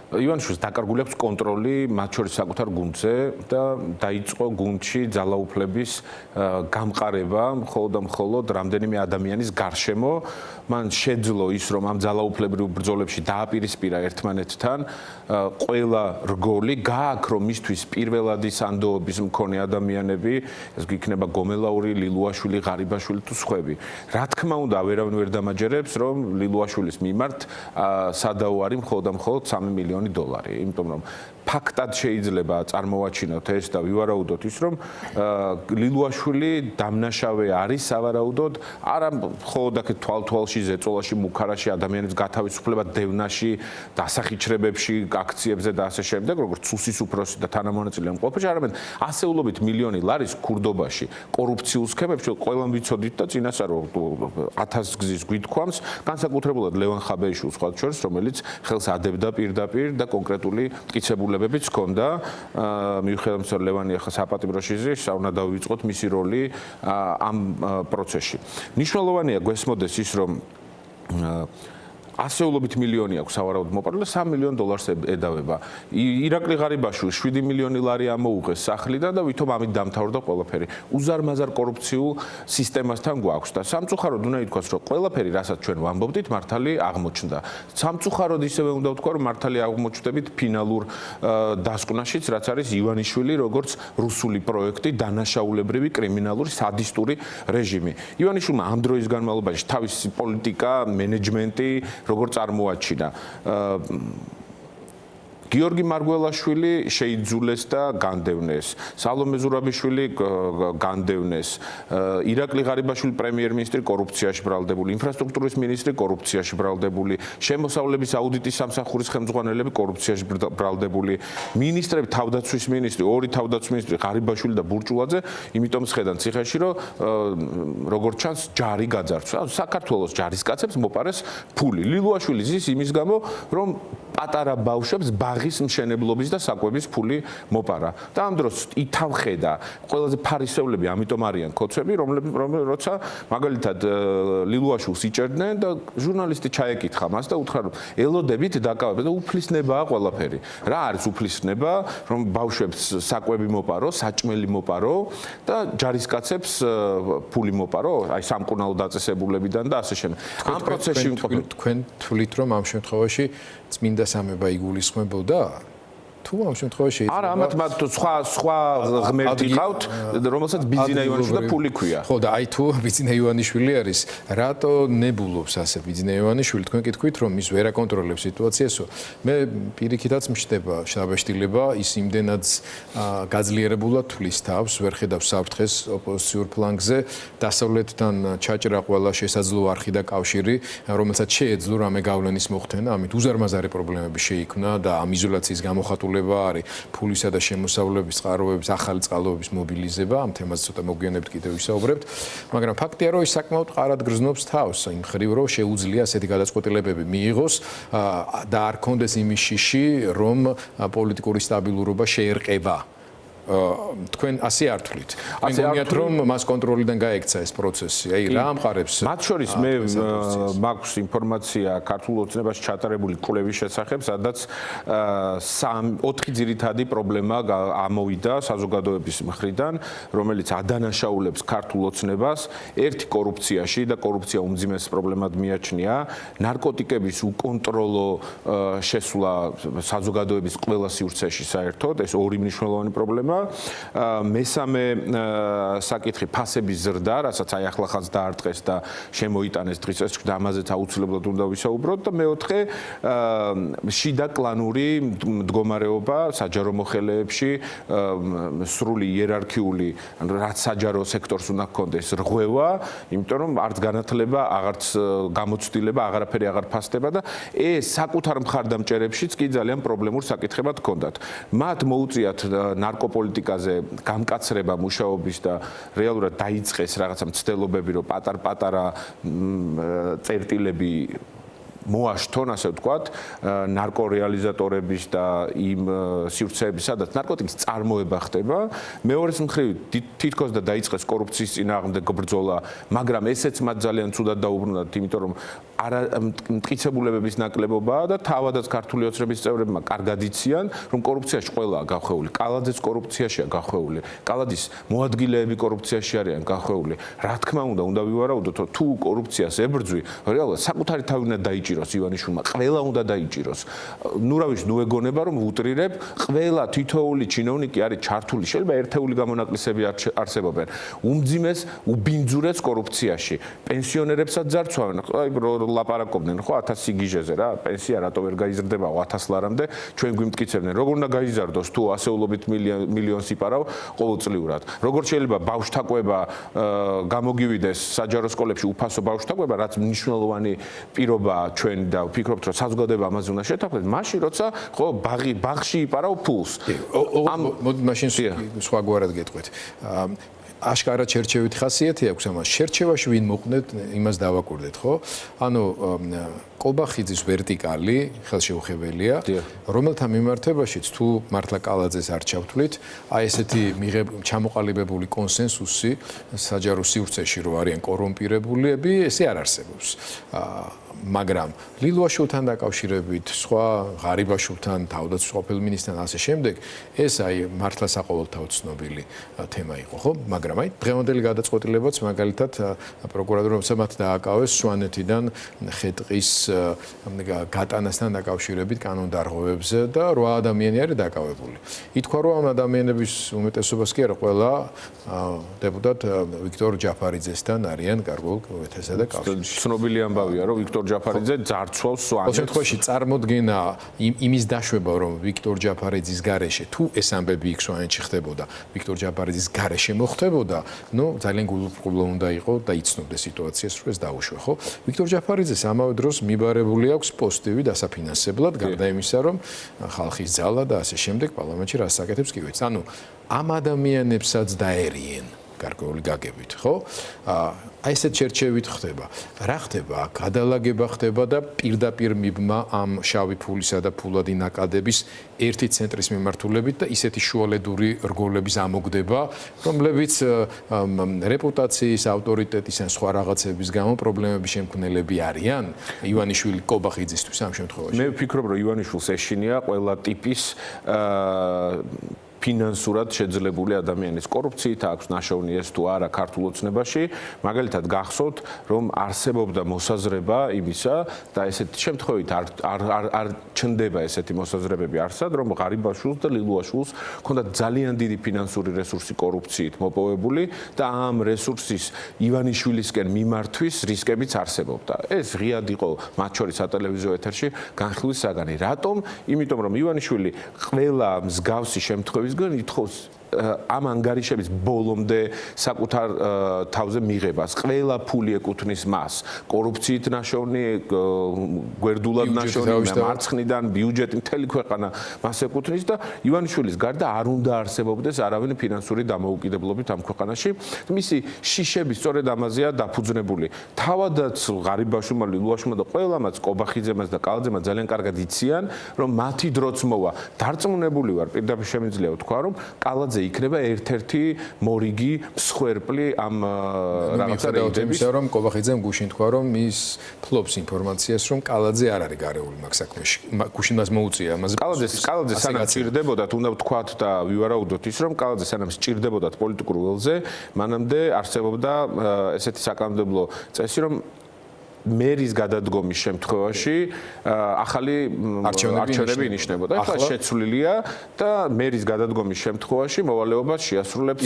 ივანიშვილს დაკარგული აქვს კონტროლი მათ შორის საკუთარ გუნდზე და დაიწყო გუნდში ძალაუფლების გამყარება მხოლოდ და მხოლოდ რამდენიმე ადამიანის გარშემო. მან შეძლო ის, რომ ამ ძალაუფლებრივ ბრძოლებში დააპირისპირა ერთმანეთთან ყველა რგოლი, გააქრო მისთვის პირველადი სანდოობის მქონე ადამიანები, ეს იქნება გომელაური, ლილუაშვილი, ღარიბაშვილი თუ სხვები. რა თქმა უნდა, ვერავინ ვერ დამაჯერებს, რომ ლილუაშვილის მიმართ სადაო არის მხოლოდ და მხოლოდ 3 მილიონი დოლარი, იმიტომ რომ ფაქტად შეიძლება წარმოვაჩინოთ ეს და ვივარაუდოთ ის, რომ ლილუაშვილი დამნაშავე არის სავარაუდოდ, არა მხოლოდ აქ თვალთვალში, ზეწოლაში, მუქარაში ადამიანებს გათავისუფლება დევნაში, დასახიჩრებებში, აქციებზე და ასე შემდეგ, როგორც სუსის უფროსი და თანამონაწილე მყოფი, არამედ ასეულობით მილიონი ლარის ქურდობაში, კორუფციულ სქემებში ყველამ ვიცოდით და წინასწარ 1000 გზის გვითქვამს, განსაკუთრებულად ლევან ხაბეიშვილს სხვა შორის, რომელიც ხელს ადებდა პირდაპირ და კონკრეტული მტკიცებულებებიც ჰქონდა, მიუხედავად რომ ლევანი ახლა საპატიმროში ზის, უნდა დავიწყოთ მისი როლი ამ პროცესში. მნიშვნელოვანია გვესმოდეს ის, რომ ასეულობით მილიონი აქვს სავარაუდოდ მოპარული და 3 მილიონ დოლარს ედავება. ირაკლი ღარიბაშვილი 7 მილიონი ლარი ამოუღეს სახლიდან და ვითომ ამით დამთავრდა ყველაფერი. უზარმაზარ კორუფციულ სისტემასთან გვაქვს და სამწუხაროდ უნდა ითქვას, რომ ყველაფერი, რასაც ჩვენ ვამბობდით, მართალი აღმოჩნდა. სამწუხაროდ ისევე უნდა ვთქვა, რომ მართალი აღმოჩნდებით ფინალურ დასკვნაშიც, რაც არის ივანიშვილი, როგორც რუსული პროექტი, დანაშაულებრივი კრიმინალური სადისტური რეჟიმი. ივანიშვილმა ამ დროის განმავლობაში თავისი პოლიტიკა, მენეჯმენტი როგორ წარმოაჩინა. გიორგი მარგველაშვილი შეიძულეს და განდევნეს. სალომე ზურაბიშვილი განდევნეს. ირაკლი ღარიბაშვილი პრემიერ-მინისტრი კორუფციაში ბრალდებული, ინფრასტრუქტურის მინისტრი კორუფციაში ბრალდებული, შემოსავლების აუდიტის სამსახურის ხელმძღვანელები კორუფციაში ბრალდებული, მინისტრები, თავდაცვის მინისტრი, ორი თავდაცვის მინისტრი ღარიბაშვილი და ბურჭულაძე, იმიტომ ცხედან ციხეში, რომ როგორც ჩანს ჯარი გაძარცვა. საქართველოს ჯარისკაცებს მოპარეს ფული. ლილუაშვილი ზის იმის გამო, რომ პატარა ბავშვებს ბაღის მშენებლობის და საკვების ფული მოპარა. და ამ დროს ითავხედა ყველაზე ფარისევლები, ამიტომ არიან ქოცვები, როცა მაგალითად ლილუაშვილს იჭერდნენ და ჟურნალისტი ჩაეკითხა მას და უთხრა, რომ ელოდებით დაკავება და უფლისნებაა ყველაფერი. რა არის უფლისნება, რომ ბავშვებს საკვები მოპარო, საჭმელი მოპარო და ჯარისკაცებს ფული მოპარო, აი სამკურნალო დაწესებულებიდან და ასე შემდეგ. ამ პროცესში თქვენ თვლით, რომ ამ შემთხვევაში წმინდა სამება იგულისხმებოდა? თუ ამ შემთხვევაში არა, ამათ სხვა ღმერთი ყავთ, რომელსაც ბიძინა ივანიშვილი და ფული ქვია. ხო და აი თუ ბიძინა ივანიშვილი არის, რატო ნებულობს ასე ბიძინა ივანიშვილი? თქვენ კითხვით, რომ ის ვერ აკონტროლებს სიტუაციასო. მე პირიქითაც მშდება შთაბეჭდილება, ის იმდენად გაძლიერებულად თვლის თავს, ვერ ხედავს საფრთხეს ოპოზიციურ ფლანგზე, დასავლეთთან ჩაჭრა ყველა შესაძლო არხი და კავშირი, რომელსაც შეეძლო რამე გავლენის მოხდენა, ამით უზარმაზარი პრობლემები შეიქმნა და ამ იზოლაციის გამოხატულება არის ფულისა და შემოსავლების წყაროების ახალი წყალობების მობილიზება, ამ თემაზე ცოტა მოგვიანებით კიდევ ვისაუბრებთ, მაგრამ ფაქტია, რომ ის საკმაოდ ყარად გრძნობს თავს, იმ ხრივ, რომ შეუძლია ასეთი გადაწყვეტილებები მიიღოს და არ კონდეს იმის შიში, რომ პოლიტიკური სტაბილურობა შეერყება. თქვენ ასე არ თვლით. ასე გონიათ, რომ მას კონტროლიდან გაექცა ეს პროცესი. აი, რა ამყარებს? მათ შორის მე მაქვს ინფორმაცია ქართულ ოცნებაში ჩატარებული კვლევის შესახებ, სადაც 4 ძირითადი პრობლემა ამოვიდა საზოგადოების მხრიდან, რომელიც ადანაშაულებს ქართულ ოცნებას. ერთი კორუფციაში და კორუფცია უმძიმეს პრობლემად მიაჩნია, ნარკოტიკების უკონტროლო შესვლა საზოგადოების ყველა სივრცეში საერთოდ, ეს ორი მნიშვნელოვანი პრობლემა. მესამე საკითხი ფასების ზრდა, რასაც აი ახლახანს დაარტყეს და შემოიტანეს დღის წესრიგში და ამაზეც აუცილებლად უნდა ვისაუბროთ და მეოთხე შიდა კლანური მდგომარეობა საჯარო მოხელეებში, სრული იერარქიული, რაც საჯარო სექტორს უნდა ჰქონდეს რღვევა, იმიტომ რომ არც განათლება, აღარც გამოცდილება, აღარაფერი აღარ ფასდება და ეს საკუთარ მხარდამჭერებშიც კი ძალიან პრობლემურ საკითხებად ჰქონდათ. მათ მოუწიათ ნარკოპოლიტიკაზე გამკაცრება მუშაობის და რეალურად დაიწყეს რაღაცა მცდელობები, რომ პატარ-პატარა წერტილები მოაშთონ, ასე ვთქვათ, ნარკორეალიზატორების და იმ სივრცეების, სადაც ნარკოტიკის წარმოება ხდება. მეორეს მხრივ თითქოს და დაიწყეს კორუფციის წინააღმდეგ ბრძოლა, მაგრამ ესეც მათ ძალიან ცუდად დაუბრუნდათ, იმიტომ რომ მტკიცებულებების ნაკლებობაა და თავადაც ქართული ოცნების წევრებმა კარგად იციან, რომ კორუფციაში ყველაა გახვეული. კალაძეც კორუფციაშია გახვეული. კალადის მოადგილეები კორუფციაში არიან გახვეული. რა თქმა უნდა ვივარაუდოთ, რომ თუ კორუფციას ებრძვი, რეალურად საკუთარი თავი უნდა დაიჭიროს ივანიშვილმა, ყველა უნდა დაიჭიროს. ნუ რა ვიცი, ნუ ეგონება რომ ვუტრირებ, ყველა თითოეული ჩინოვნიკი არის ჩართული, შეიძლება ერთეული გამონაკლისები არსებობენ. უმძიმეს უბინძურეს კორუფციაში. პენსიონერებსაც ძარცვავენ, აი ლაპარაკობდნენ ხო 1000 სიგიჟეზე რა, პენსია რატო ვერ გაიზრდება 1000 ლარამდე, ჩვენ გვიმტკიცებდნენ, როგორ უნდა გაიზარდოს თუ ასეულობით მილიონს იპარავ ყოველწლიურად. როგორ შეიძლება ბავშვთაკვება გამოგივიდეს საჯარო სკოლებში უფასო ბავშვთაკვება, რაც მნიშვნელოვანი პირობაა ჩვენ და ვფიქრობთ, რომ საზოგადოება ამაზე უნდა შეთანხმდეს, მაშინ როცა ხო ბაღში იპარავ ფულს. მოდი მაშინ სხვაგვარად გეტყვით. აშკარად შერჩევით ხასიათი აქვს ამას. შერჩევაში ვინ მოყვდეთ, იმას დავაკვირდეთ, ხო? ანუ კობახიძის ვერტიკალი ხელშეუხებელია, რომელთა მიმართებაშიც თუ მართლა კალაძეს არ ჩავთვლით, აი ესეთი ჩამოყალიბებული კონსენსუსი საჯარო სივრცეში რო არიან კორუმპირებულები, ესე არ არსებობს. მაგრამ ლილუაშვილთან დაკავშირებით, სხვა ღარიბაშვილთან, თავდაცვის ყოფილ მინისტრთან ასე შემდეგ, ეს აი მართლა საყოველთაოდ ცნობილი თემა იყო, ხო? მაგრამ აი დღევანდელი გადაწყვეტილებაც მაგალითად პროკურატურამ მათ დააკავეს სვანეთიდან ხეტყის გატანასთან დაკავშირებით კანონდარღვევებზე და 8 ადამიანი არის დაკავებული. ითქვა, რომ ამ ადამიანების უმეტესობას კი არა, ყველა დეპუტატ ვიქტორ ჯაფარიძესთან არიან გარკვეულ ეთესა და კავშირში. ცნობილი ამბავია, რომ ვიქტორ ჯაფარიძე ძარცვავს სვანეთს. ყოველ შემთხვევაში წარმოდგენა იმის დაშვება, რომ ვიქტორ ჯაფარიძის გარეშე თუ ეს ამბები იქ სვანეთში ხდებოდა, ვიქტორ ჯაფარიძის გარეშე მოხდებოდა, ნუ ძალიან გულუბრყვილო უნდა იყო და იცნობდეს სიტუაციას, რომ ეს დაუშვა, ხო? ვიქტორ ჯაფარიძეს ამავე დროს მიბარებული აქვს პოზიტივი დასაფინანსებლად, გარდა იმისა, რომ ხალხის ძალა და ასე შემდეგ პარლამენტში რას საკეთებს კი ვიცი. ანუ ამ ადამიანებსაც დაერიენ გარკვეული გაგებით, ხო? აი ესეთ შერჩევით ხდება. რა ხდება? გადალაგება ხდება და პირდაპირ მიბმა ამ შავი ფულისა და ფულადი ნაკადების ერთი ცენტრის მიმართულებით და ისეთი შუალედური რგოლების ამოგდება, რომლებიც რეპუტაციის, ავტორიტეტის ან სხვა რაღაცების გამო პრობლემების შემქმნელები არიან ივანიშვილი კობახიძისთვის ამ შემთხვევაში. მე ვფიქრობ, რომ ივანიშვილს ეშინია ყველა ტიპის ფინანსურად შეძლებული ადამიანის კორუფციით აქვს ნაშოვნი ეს თუ არა ქართულ ოცნებაში, მაგალითად გახსოვთ, რომ არსებობდა მოსაზრება იმისა და ესეთი შემთხვევით არ ჩნდება ესეთი მოსაზრებები არსად, რომ ღარიბაშვილს და ლილუაშვილს ჰქონდათ ძალიან დიდი ფინანსური რესურსი კორუფციით მოპოვებული და ამ რესურსის ივანიშვილისკენ მიმართვის რისკებიც არსებობდა. ეს ღიად იყო მათ შორის სატელევიზიო ეთერში განხილვის საგანი. რატომ? იმიტომ რომ ივანიშვილი ყველა მსგავსი შემთხვევის ითხოვს ამ ანგარიშების ბოლომდე საკუთარ თავზე მიღებას. ყველა ფული ეკუთვნის მას. კორუფციით ნაშოვნი, გვერდულად ნაშოვნი, მარცხნიდან ბიუჯეტი მთელი ქვეყანა მას ეკუთვნის და ივანიშვილის გარდა არ უნდა არსებობდეს არავინ ფინანსური დამოუკიდებლობით ამ ქვეყანაში. მისი შიშები სწორედ ამაზეა დაფუძნებული. თავადაც ღარიბაშვილმა, ლილუაშვილმა და ყველამაც კობახიძემაც და კალაძემაც ძალიან კარგად იციან, რომ მათი დროც მოვა. დარწმუნებული ვარ, პირდაპირ შემიძლია ვთქვა, რომ კალაძე იქნება ერთ-ერთი მორიგი მსხვერპლი ამ რაღაცა რეიდების. რომ კობახიძემ გუშინ თქვა, რომ ის ფლობს ინფორმაციას, რომ კალაძე არ არის გარეული მაგ საქმეში. გუშინ მას მოუწია ამაზე. კალაძე სანამ სჭირდებოდათ, უნდა ვთქვათ და ვივარაუდოთ ის, რომ კალაძე სანამ სჭირდებოდათ პოლიტიკურ ველზე, მანამდე არსებობდა ესეთი საკანონმდებლო წესი, რომ მერის გადადგომის შემთხვევაში ახალი არჩევნები ინიშნებოდა. ახლა შეცვლილია და მერის გადადგომის შემთხვევაში მოვალეობას შეასრულებს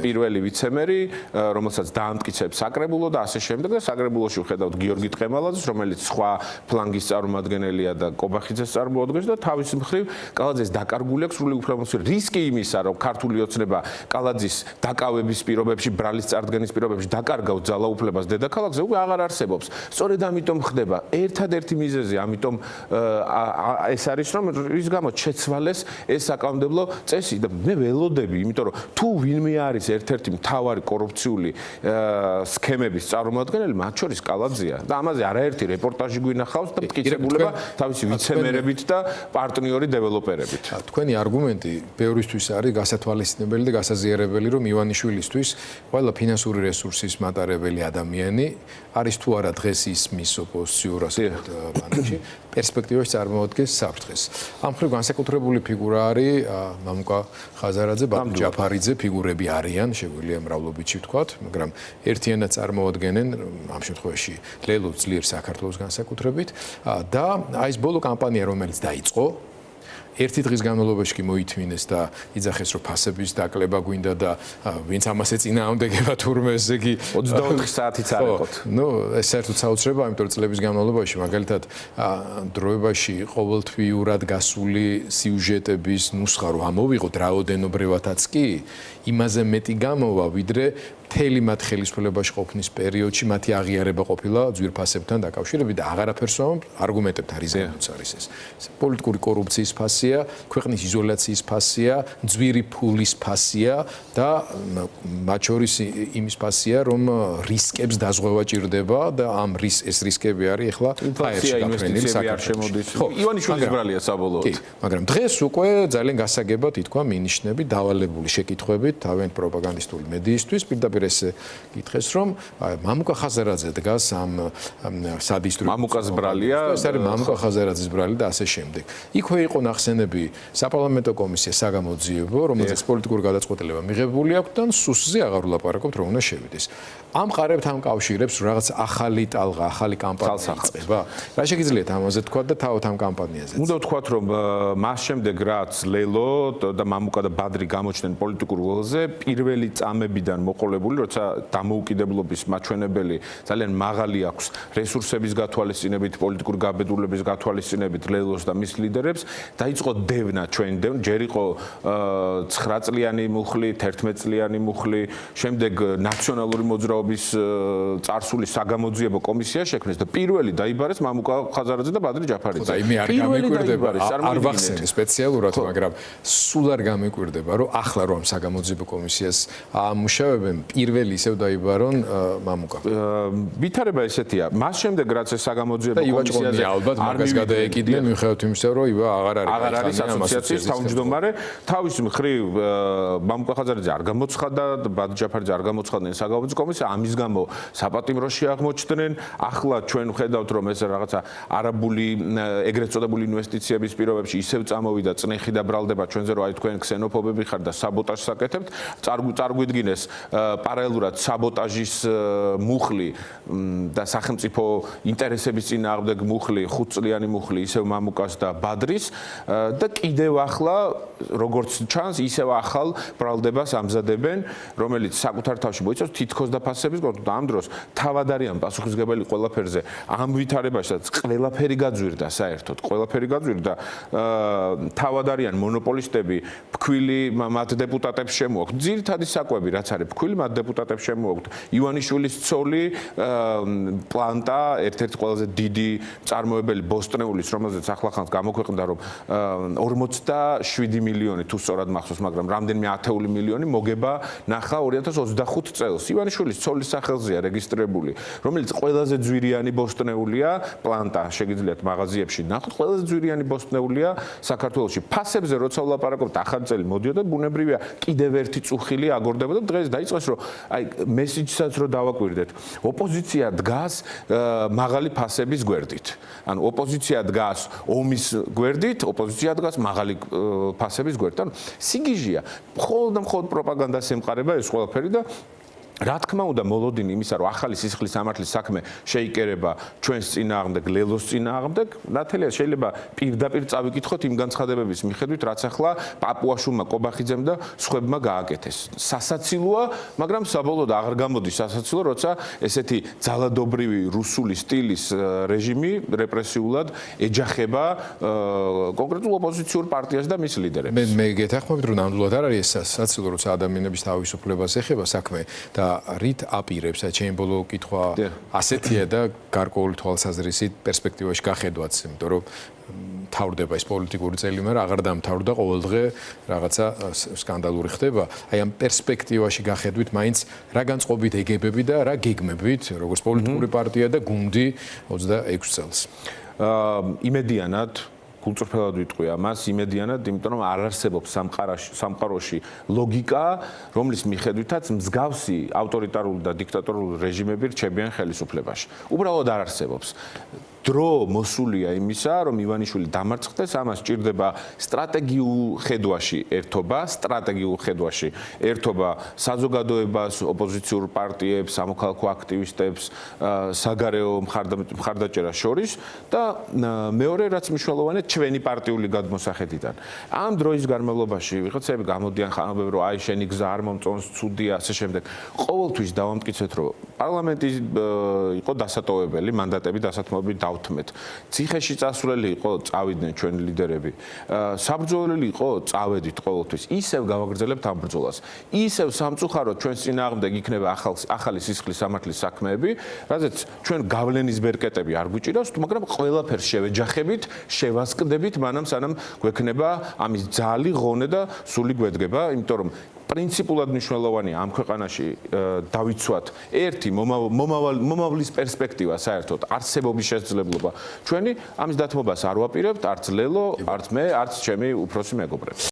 პირველი ვიცემერი, რომელსაც დაამტკიცებს საკრებულო და ასე შემდეგ და საკრებულოში ვხედავთ გიორგი ტყემალაძეს, რომელიც სხვა ფლანგის წარმომადგენელია და კობახიძეს წარმოადგენს და თავის მხრივ კალაძეს დაკარგული აქვს სრული უფლებამოსილება. რისკი იმისა, რომ ქართული ოცნება კალაძის დაკავების პირობებში, ბრალის წარდგენის პირობებში დაკარგავს ძალაუფლებას დედაქალაქზე, უკვე აღარ არსებობს. სწორედ ამიტომ ხდება. ერთადერთი მიზეზი ამიტომ ეს არის რომ რის გამოც შეცვალეს ეს საკანონმდებლო წესი და მე ველოდები, იმიტომ რომ თუ ვინმე არის ერთ-ერთი მთავარი კორუფციული სქემების წარმომადგენელი, მათ შორის კალაძეა და ამაზე არაერთი რეპორტაჟი გვინახავს და მტკიცებულება თავისი ვიცემერებით და პარტნიორი დეველოპერებით. თქვენი არგუმენტი ბევრისთვის არის გასათვალისწინებელი და გასაზიარებელი, რომ ივანიშვილისთვის ყველა ფინანსური რესურსის მატარებელი ადამიანი არის თუ არა დღეს ის მის ოპოზიციურ პანელში პერსპექტივაში წარმოადგენს საფრთხეს. ამ მხრივ განსაკუთრებული ფიგურა არის მამუკა ხაზარაძე, ბატონ ჯაფარიძე, ფიგურები არიან, შეგვიძლია მრავლობითში ვთქვათ, მაგრამ ერთიანად წარმოადგენენ ამ შემთხვევაში ლელოს ძლიერ საქართველოს განსაკუთრებით და აი ეს ბოლო კამპანია, რომელიც დაიწყო ერთი დღის განმავლობაში კი მოითმინეს და იძახეს რომ ფასების დაკლება გვინდა და ვინც ამას ეწინააღმდეგება თურმე ესე იგი 24 საათიც არ ეყოთ. ნუ ეს საერთოდ საოცრებაა, იმიტომ რომ წლების განმავლობაში მაგალითად დროებაში ყოველთვიურად გასული სიუჟეტების ნუსხა რომ ამოვიღოთ რაოდენობრივადაც კი იმაზე მეტი გამოვა ვიდრე მთელი მათ ხელისუფლებაში ყოფნის პერიოდში მათი აღიარება ყოფილა ძვირფასებთან დაკავშირებით და აღარაფერს არგუმენტებთან არის გამოწარის ეს. პოლიტიკური კორუფციის ფასია, ქვეყნის იზოლაციის ფასია, ძვირი ფულის ფასია და მათ შორის იმის ფასია, რომ რისკებს დაზღვევა ჭირდება და ამ ეს რისკები არის ახლა ინფლაცია, ინვესტიციები არ შემოდის. ივანიშვილის ბრალია საბოლოოდ. მაგრამ დღეს უკვე ძალიან გასაგებად ითქვა მინიშნები დავალებული შეკითხვებით თავიანთ პროპაგანდისტული მედიისთვის პირდაპირ ეს გითხეს რომ მამუკა ხაზარაძე დგას ამ სადისტრიბუციო მამუკას ბრალია ეს არის მამუკა ხაზარაძის ბრალი და ასე შემდეგ. იქვე იყო ნახსენები საპარლამენტო კომისია საგამოძიებო, რომელზეც პოლიტიკური გადაწყვეტილება მიღებული აქვს და სუსზე აღარ ვლაპარაკობთ რომ უნდა შევიდეს. ამ ყარებთან კავშირებს რაღაც ახალი ტალღა, ახალი კამპანია იწყება. რა შეგიძლიათ ამაზე თქვა და თავად ამ კამპანიაზე? უნდა ვთქვათ რომ მას შემდეგ რაც ლელო და მამუკა და ბადრი გამოჩნდნენ პოლიტიკურ ველზე, პირველი წამებიდან მოყოლებული, როცა დამოუკიდებლობის მაჩვენებელი ძალიან მაღალი აქვს რესურსების გათვალისწინებით, პოლიტიკური გაბედულების გათვალისწინებით ლელოს და მის ლიდერებს, დაიწყო დევნა ჩვენ დევნა, ჯერ იყო 9 წლიანი მუხლი, 11 წლიანი მუხლი, შემდეგ ნაციონალური მოძრაობის წარსული საგამოძიებო კომისია შექმნეს და პირველი დაიბარეს მამუკა ხაზარაძე და ბადრი ჯაფარიძე. და იმე არ გამიკვირდება, არ ვახსენე სპეციალურად, მაგრამ სულ არ გამიკვირდება, რომ ახლა რომ საგამოძიებო კომისიას ამუშავებენ, პირველი ისევ დაიბარონ მამუკა. ვითარება ესეთია. მას შემდეგ რაც ეს საგამოძიებო კომისიაზე ალბათ მაგას გადაეკიდნენ, მიუხედავად იმისა, რომ იბა აღარ არის ასოციაციის თავმჯდომარე, თავის მხრივ მამუკა ხაზარაძე არ გამოცხადა, ბადრი ჯაფარიძე არ გამოცხადნენ საგამოძიებო კომისია, ამის გამო საპატიმროში აღმოჩნდნენ. ახლა ჩვენ ვხედავთ, რომ ეს რაღაცა არაბული ეგრეთ წოდებული ინვესტიციების პირობებში ისევ წამოვიდა წნეხი და ბრალდება ჩვენზე, რომ აი თქვენ ქსენოფობები ხართ და საბოტაჟს აკეთებთ. წარგვიდგინეს პარალელურად საბოტაჟის მუხლი და სახელმწიფო ინტერესების წინააღმდეგ მუხლი, 5 წლიანი მუხლი ისევ მამუკას და ბადრის და კიდევ ახლა როგორც ჩანს, ისევ ახალ ბრალდებას ამზადებენ, რომელიც საკუთარ თავში მოიცავს თითქოს დაფასების კონტროლს. ამ დროს თავად არიან პასუხისმგებელი ყველაფერზე. ამ ვითარებაშიც ყველაფერი გაძვირდა საერთოდ, ყველაფერი გაძვირდა. თავად არიან მონოპოლისტები, ფქვილი მათ დეპუტატებს შემოაქვთ. ძირითადი საკვები რაც არის ფქვილი მათ დეპუტატებს შემოაქვთ. ივანიშვილის ცოლი პლანტა, ერთ-ერთი ყველაზე დიდი წარმოებელი ბოსტნეულის, რომელზეც ახლახანს გამოქვეყნდა რომ 47 მილიონი თუ სწორად მახსოვს, მაგრამ რამდენიმე ათეული მილიონი მოგება ნახა 2025 წელს. ივანიშვილის ცოლის სახელზეა რეგისტრირებული, რომელიც ყველაზე ძვირიანი ბოსტნეულია, პლანტა შეგიძლიათ მაღაზიებში ნახოთ, ყველაზე ძვირიანი ბოსტნეულია საქართველოში. ფასებზე როცა ვლაპარაკობთ, ახალი წელი მოდიოდა, ბუნებრივია კიდევ ერთი წუხილი აგორდებოდა და დღეს დაიწყეს რომ აი მესიჯსაც რომ დავაკვირდეთ. ოპოზიცია დგას მაღალი ფასების გვერდით. ანუ ოპოზიცია დგას ომის გვერდით, ოპოზიცია დგას მაღალი ფასების გვერდით. ანუ სიგიჟია. მხოლოდ და მხოლოდ პროპაგანდას ემყარება ეს ყველაფერი და რა თქმა უნდა მოლოდინი იმისა რომ ახალი სისხლის სამართლის საქმე შეიკერება ჩვენს წინააღმდეგ, ლელოს წინააღმდეგ, ნათელია შეიძლება პირდაპირ წავიკითხოთ იმ განცხადებების მიხედვით, რაც ახლა პაპუაშვილმა, კობახიძემ და სხვებმა გააკეთეს. სასაცილოა, მაგრამ საბოლოოდ აღარ გამოდის სასაცილო, როცა ესეთი ძალადობრივი რუსული სტილის რეჟიმი რეპრესიულად ეჯახება კონკრეტულ ოპოზიციურ პარტიას და მის ლიდერებს. მე გეთანხმებით, რომ ნამდვილად არ არის ეს სასაცილო, როცა ადამიანების თავისუფლებას ეხება საქმე და და რით აპირებს, აი ჩემი ბოლო კითხვა ასეთია და გარკვეული თვალსაზრისით პერსპექტივაში გახედვაც, იმიტომ რომ თავდება ეს პოლიტიკური წელი, მაგრამ აღარ დამთავრდა, ყოველდღე რაღაცა სკანდალური ხდება. აი ამ პერსპექტივაში გახედვით, მაინც რა განწყობით ეგებები და რა გეგმებით, როგორც პოლიტიკური პარტია და გუნდი 26 წელს. იმედიანად გულწრფელად ვიტყვი ამას, იმედიანად, იმიტომ რომ არ არსებობს სამყაროში ლოგიკა, რომლის მიხედვითაც მსგავსი ავტორიტარული და დიქტატორული რეჟიმები რჩებიან ხელისუფლებაში. უბრალოდ არ არსებობს. დრო მოსულია იმისა, რომ ივანიშვილი დამარცხდეს, ამას სჭირდება სტრატეგიულ ხედვაში ერთობა საზოგადოებას, ოპოზიციურ პარტიებს, სამოქალაქო აქტივისტებს, საგარეო მხარდაჭერას შორის და მეორე რაც მნიშვნელოვანია ჩვენი პარტიული გადმოსახედიდან. ამ დროის განმავლობაში ვიღაცები გამოდიან ხანმოკლე რომ აი შენი გზა არ მომწონს, ცუდია, ასე შემდეგ. ყოველთვის დავამტკიცეთ, რომ პარლამენტი იყო დასატოვებელი, მანდატები დასათმობები დავთმეთ. ციხეში წასვლელი იყო, წავიდნენ ჩვენი ლიდერები. საბრძოლელი იყო, წავედით ყოველთვის. ისევ გავაგრძელებთ ამ ბრძოლას. ისევ სამწუხაროდ ჩვენს წინააღმდეგ იქნება ახალი სისხლის სამართლის საქმეები, რადგან ჩვენ გავლენის ბერკეტები არ გვიჭირავს, მაგრამ ყველაფერს შევეჯახებით, შევასკდებით, მანამ სანამ გვექნება ამის ძალი, ღონე და სული გვედგება, იმიტომ რომ პრინციპულად მნიშვნელოვანია ამ ქვეყანაში დავიცვათ ერთი მომავლის პერსპექტივა საერთოდ არსებობის შესაძლებლობა. ჩვენი ამის დათმობას არ ვაპირებთ, არც ლელო, არც მე, არც ჩემი უფროსი მეგობრები.